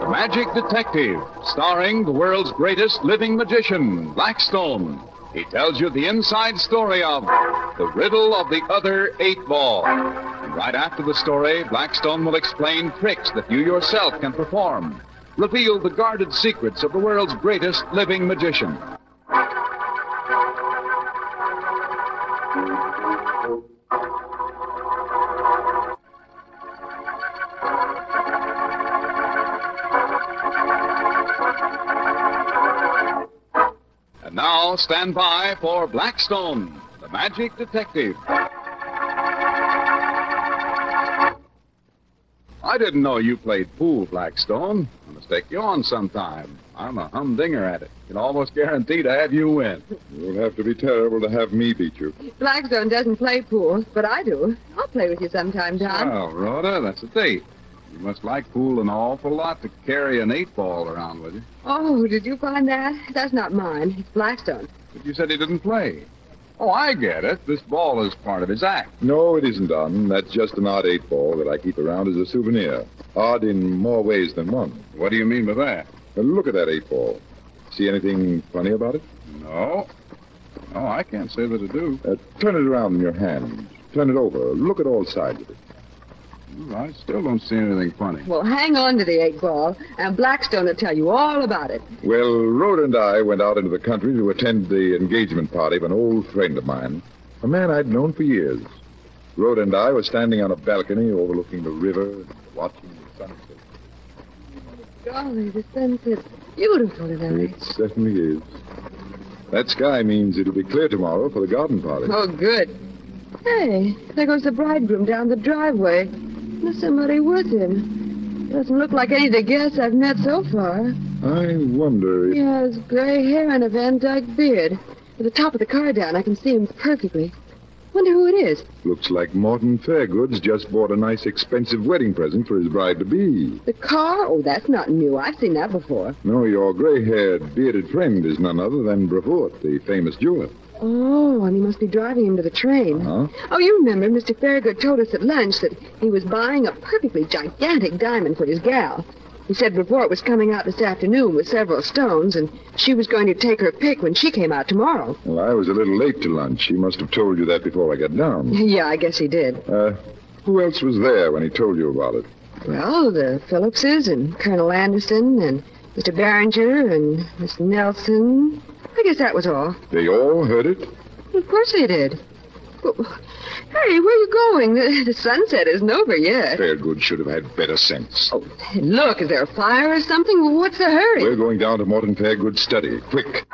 Magic Detective, starring the world's greatest living magician, Blackstone. He tells you the inside story of the riddle of the other 8-ball. And right after the story, Blackstone will explain tricks that you yourself can perform, reveal the guarded secrets of the world's greatest living magician. And now, stand by for Blackstone, the Magic Detective. I didn't know you played pool, Blackstone. I must take you on sometime. I'm a humdinger at it. Can almost guarantee to have you win. It would have to be terrible to have me beat you. Blackstone doesn't play pool, but I do. I'll play with you sometime, Tom. Well, Rhoda, that's a date. You must like pool an awful lot to carry an 8-ball around with you. Oh, did you find that? That's not mine. It's Blackstone. But you said he didn't play. Oh, I get it. This ball is part of his act. No, it isn't, Don. That's just an odd 8-ball that I keep around as a souvenir. Odd in more ways than one. What do you mean by that? Now, look at that 8-ball. See anything funny about it? No. No, I can't say that I do. Turn it around in your hand. Turn it over. Look at all sides of it. I still don't see anything funny. Well, hang on to the 8-ball, and Blackstone will tell you all about it. Well, Rhoda and I went out into the country to attend the engagement party of an old friend of mine, a man I'd known for years. Rhoda and I were standing on a balcony overlooking the river and watching the sunset. Golly, the sunset's beautiful tonight. It certainly is. That sky means it'll be clear tomorrow for the garden party. Oh, good. Hey, there goes the bridegroom down the driveway. There's somebody with him. Doesn't look like any of the guests I've met so far. I wonder if... He has gray hair and a Van Dyke beard. At the top of the car down, I can see him perfectly. Wonder who it is. Looks like Morton Fairgood's just bought a nice, expensive wedding present for his bride-to-be. The car? Oh, that's not new. I've seen that before. No, your gray-haired, bearded friend is none other than Brevoort, the famous jeweler. Oh, and he must be driving him to the train. Huh? Oh, you remember Mr. Fairgood told us at lunch that he was buying a perfectly gigantic diamond for his gal. He said Brevoort was coming out this afternoon with several stones, and she was going to take her pick when she came out tomorrow. Well, I was a little late to lunch. He must have told you that before I got down. Yeah, I guess he did. Who else was there when he told you about it? Well, the Phillipses and Colonel Anderson and Mr. Barringer and Miss Nelson. I guess that was all. They all heard it? Of course they did. Well, hey, where are you going? The sunset isn't over yet. Fairgood should have had better sense. Oh, look, is there a fire or something? What's the hurry? We're going down to Morton Fairgood's study. Quick.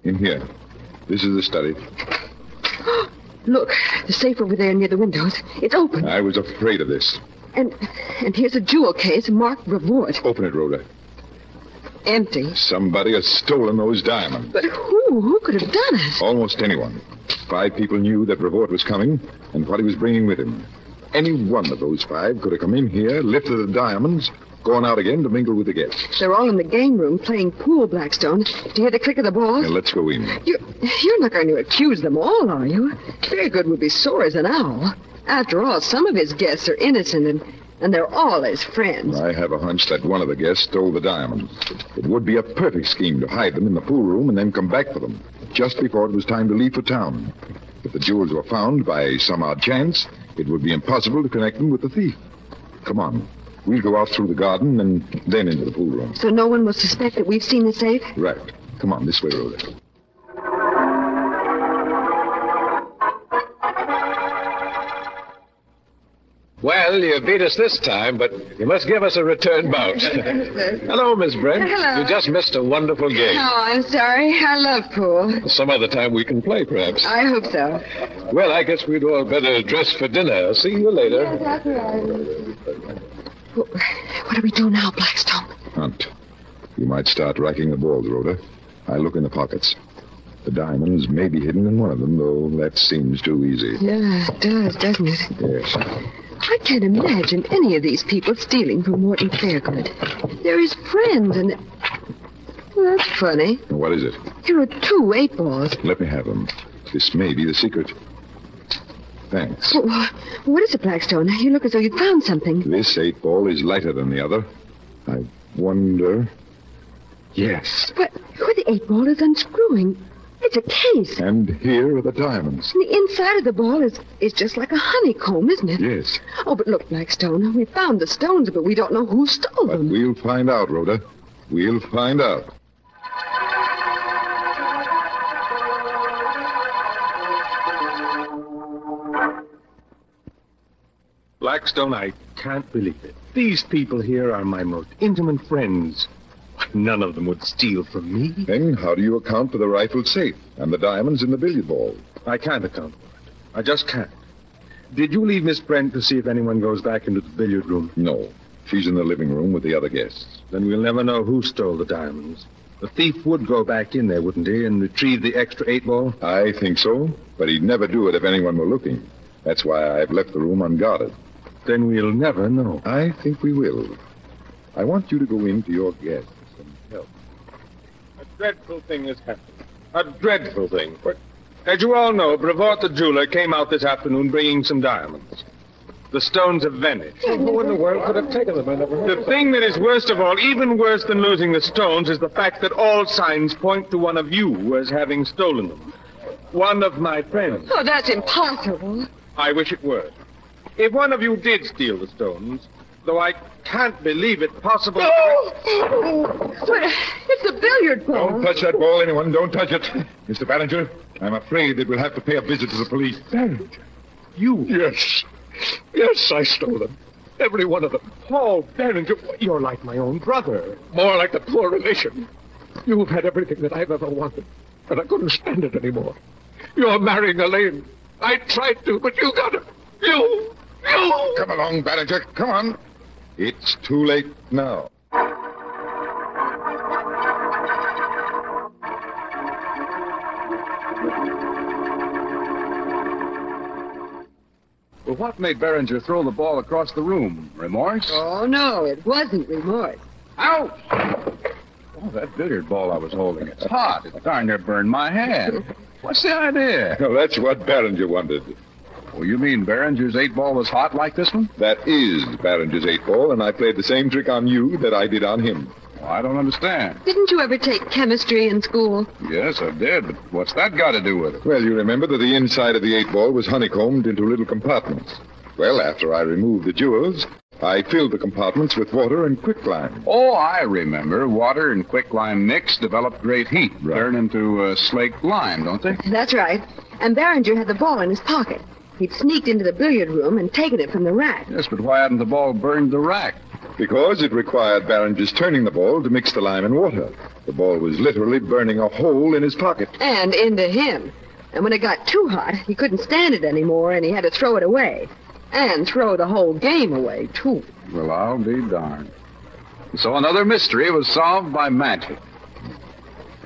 In here. This is the study. Look, the safe over there near the windows. It's open. I was afraid of this. And here's a jewel case marked Brevoort. Open it, Rhoda. Empty. Somebody has stolen those diamonds. But who? Who could have done it? Almost anyone. 5 people knew that Brevoort was coming and what he was bringing with him. Any one of those 5 could have come in here, lifted the diamonds, gone out again to mingle with the guests. They're all in the game room playing pool, Blackstone. Do you hear the click of the balls? Now, let's go in. You're not going to accuse them all, are you? Fairgood would be sore as an owl. After all, some of his guests are innocent, and they're all his friends. I have a hunch that one of the guests stole the diamonds. It would be a perfect scheme to hide them in the pool room and then come back for them, just before it was time to leave for town. If the jewels were found by some odd chance, it would be impossible to connect them with the thief. Come on. We'll go out through the garden and then into the pool room. So no one will suspect that we've seen the safe? Right. Come on, this way, Rhoda. Well, you beat us this time, but you must give us a return bout. Hello, Miss Brent. Hello. You just missed a wonderful game. Oh, I'm sorry. I love pool. Some other time we can play, perhaps. I hope so. Well, I guess we'd all better dress for dinner. See you later. Yes, that's right. What do we do now, Blackstone? Hunt. You might start racking the balls, Rhoda. I look in the pockets. The diamonds may be hidden in one of them, though that seems too easy. Yeah, it does, doesn't it? Yes. I can't imagine any of these people stealing from Morton Fairgood. They're his friends, and... Well, that's funny. What is it? Here are 2 8-balls. Let me have them. This may be the secret. Thanks. Oh, what is it, Blackstone? You look as though you'd found something. This 8-ball is lighter than the other. I wonder... Yes. But the 8-ball is unscrewing. It's a case. And here are the diamonds. And the inside of the ball is just like a honeycomb, isn't it? Yes. Oh, but look, Blackstone, we found the stones, but we don't know who stole But them. we'll find out, Rhoda. We'll find out. Blackstone, I can't believe it. These people here are my most intimate friends. None of them would steal from me. Then how do you account for the rifled safe and the diamonds in the billiard ball? I can't account for it. I just can't. Did you leave Miss Brent to see if anyone goes back into the billiard room? No. She's in the living room with the other guests. Then we'll never know who stole the diamonds. The thief would go back in there, wouldn't he, and retrieve the extra 8-ball? I think so, but he'd never do it if anyone were looking. That's why I've left the room unguarded. Then we'll never know. I think we will. I want you to go in to your guests and help. A dreadful thing has happened. A dreadful thing. But, as you all know, Brevoort the jeweler came out this afternoon bringing some diamonds. The stones have vanished. Who in the world could have taken them? I never heard The thing that is worst of all, even worse than losing the stones, is the fact that all signs point to one of you as having stolen them. One of my friends. Oh, that's impossible. I wish it were. If one of you did steal the stones, though I can't believe it possible... But it's a billiard ball. Don't touch that ball, anyone. Don't touch it. Mr. Ballinger, I'm afraid that we'll have to pay a visit to the police. Barrett, you... Yes. Yes, I stole them. Every one of them. Paul Barringer, you're like my own brother. More like the poor relation. You've had everything that I've ever wanted, and I couldn't stand it anymore. You're marrying Elaine. I tried to, but you got her. You! Come along, Ballinger. Come on. It's too late now. Well, what made Berenger throw the ball across the room? Remorse? Oh, no, it wasn't remorse. Ouch! Oh, that billiard ball I was holding. It's hot. It darn near burned my hand. What's the idea? Well, that's what Berenger wanted. Oh, you mean Berenger's 8-ball was hot like this one? That is Berenger's 8-ball, and I played the same trick on you that I did on him. Well, I don't understand. Didn't you ever take chemistry in school? Yes, I did, but what's that got to do with it? Well, you remember that the inside of the 8-ball was honeycombed into little compartments. Well, after I removed the jewels, I filled the compartments with water and quicklime. Oh, I remember. Water and quicklime mix develop great heat. Right. Turn into slaked lime, don't they? That's right. And Berenger had the ball in his pocket. He'd sneaked into the billiard room and taken it from the rack. Yes, but why hadn't the ball burned the rack? Because it required Berenger's turning the ball to mix the lime and water. The ball was literally burning a hole in his pocket. And into him. And when it got too hot, he couldn't stand it anymore, and he had to throw it away. And throw the whole game away, too. Well, I'll be darned. So another mystery was solved by magic.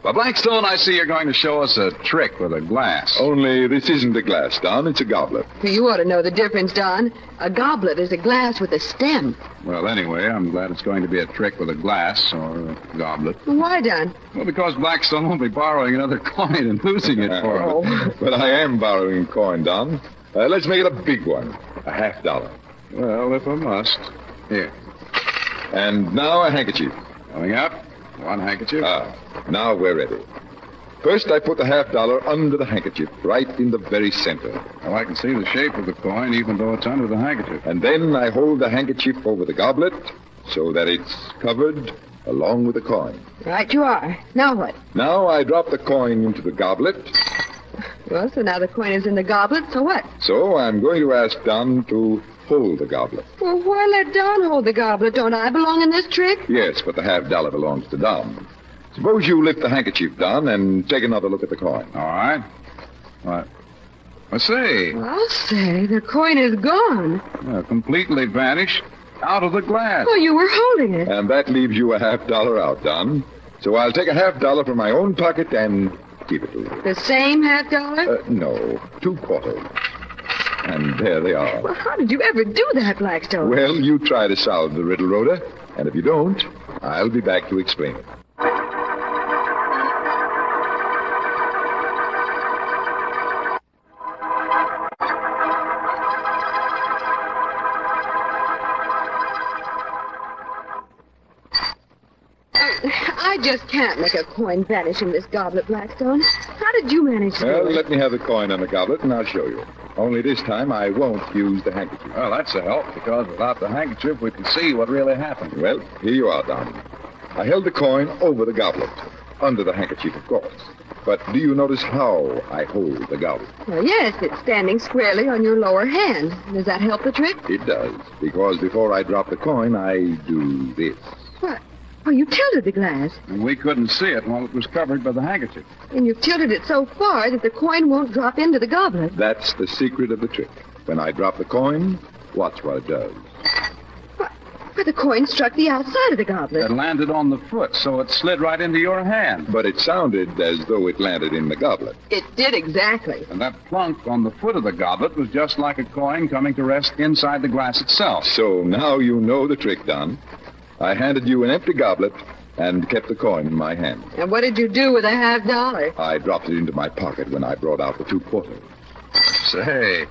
Well, Blackstone, I see you're going to show us a trick with a glass. Only this isn't a glass, Don. It's a goblet. You ought to know the difference, Don. A goblet is a glass with a stem. Well, anyway, I'm glad it's going to be a trick with a glass or a goblet. Why, Don? Well, because Blackstone won't be borrowing another coin and losing it for it. But I am borrowing a coin, Don. Let's make it a big one. $50. Well, if I must. Here. And now a handkerchief. Coming up. One handkerchief. Now we're ready. First, I put the $50 under the handkerchief, right in the very center. Well, I can see the shape of the coin, even though it's under the handkerchief. And then I hold the handkerchief over the goblet so that it's covered along with the coin. Right you are. Now what? Now I drop the coin into the goblet. Well, so now the coin is in the goblet, so what? So I'm going to ask Don to hold the goblet. Well, why let Don hold the goblet? Don't I belong in this trick? Yes, but the $50 belongs to Don. Suppose you lift the handkerchief, Don, and take another look at the coin. All right. What? I say. I'll say, the coin is gone. Completely vanished out of the glass. Oh, you were holding it. And that leaves you a $50 out, Don. So I'll take a $50 from my own pocket and give it to you. The same $50? No, 2 quarters. And there they are. Well, how did you ever do that, Blackstone? Well, you try to solve the riddle, Rhoda. And if you don't, I'll be back to explain it. I just can't make a coin vanish in this goblet, Blackstone. How did you manage to Well, do it? let me have the coin on the goblet, and I'll show you. Only this time, I won't use the handkerchief. Well, that's a help, because without the handkerchief, we can see what really happened. Well, here you are, Don. I held the coin over the goblet, under the handkerchief, of course. But do you notice how I hold the goblet? Well, yes, it's standing squarely on your lower hand. Does that help the trick? It does, because before I drop the coin, I do this. What? Oh, you tilted the glass. And we couldn't see it while it was covered by the handkerchief. And you've tilted it so far that the coin won't drop into the goblet. That's the secret of the trick. When I drop the coin, watch what it does. But the coin struck the outside of the goblet. It landed on the foot, so it slid right into your hand. But it sounded as though it landed in the goblet. It did exactly. And that plunk on the foot of the goblet was just like a coin coming to rest inside the glass itself. So now you know the trick, Don. I handed you an empty goblet and kept the coin in my hand. And what did you do with a $50? I dropped it into my pocket when I brought out the 2 quarters. Say,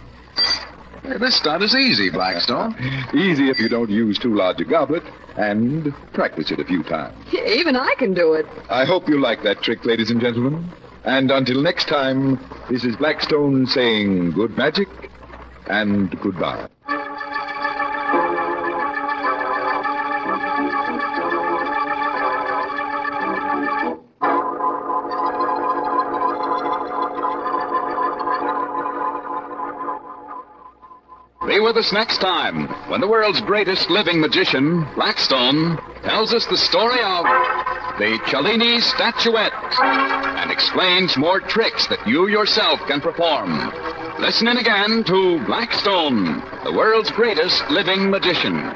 this stunt is easy, Blackstone. Easy if you don't use too large a goblet and practice it a few times. Even I can do it. I hope you like that trick, ladies and gentlemen. And until next time, this is Blackstone saying good magic and goodbye. Be with us next time when the world's greatest living magician, Blackstone, tells us the story of the Cellini statuette and explains more tricks that you yourself can perform. Listen in again to Blackstone, the world's greatest living magician.